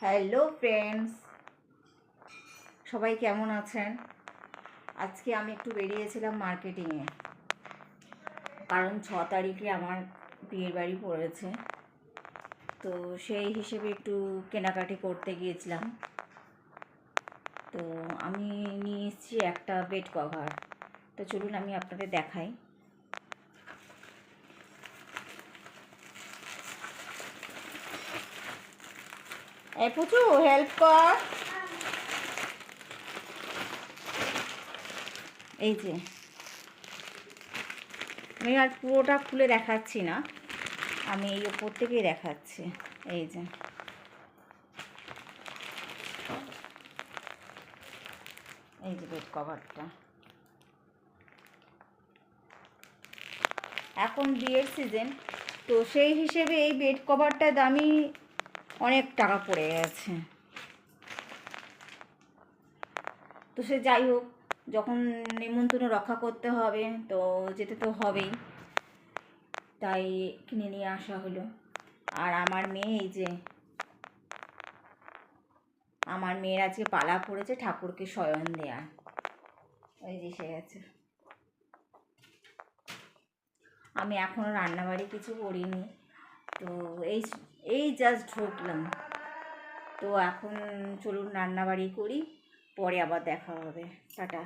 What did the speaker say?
Hello friends, সবাই কেমন আছেন? আজকে আমি একটু বেরিয়েছিলাম মার্কেটিংয়ে, কারণ 6 তারিখে আমার বিয়ের বাড়ি পড়েছে। তো সেই হিসেবে একটু কেনাকাটি করতে গিয়েছিলাম। তো আমি নিয়ে এসেছি একটা বেড কভার। তো চলুন আমি আপনাদের দেখাই। এই পুচু, হেল্প কর। এই যে, আমি আর পুরোটা খুলে দেখাচ্ছি না, আমি এই ওপর থেকেই দেখাচ্ছি। এই যে, এই যে বেড কভারটা। এখন বিয়ের সিজন, তো সেই হিসেবে এই বেড কভারটার দামই অনেক টাকা পড়ে গেছে। তো সে যাই হোক, যখন নিমন্ত্রণ রক্ষা করতে হবে তো যেতে তো হবেই, তাই কিনে নিয়ে আসা হলো। আর আমার মেয়ে, এই যে আমার মেয়ের আজকে পালা পড়েছে ঠাকুরকে শয়ন দেয়া। ওই যে এসে গেছে। আমি এখনও রান্নাবাড়ি কিছু করিনি, তো এই এই জাস্ট ঢুকলাম। তো এখন চলুন রান্নাবাড়ি করি, পরে আবার দেখা হবে। টাটা।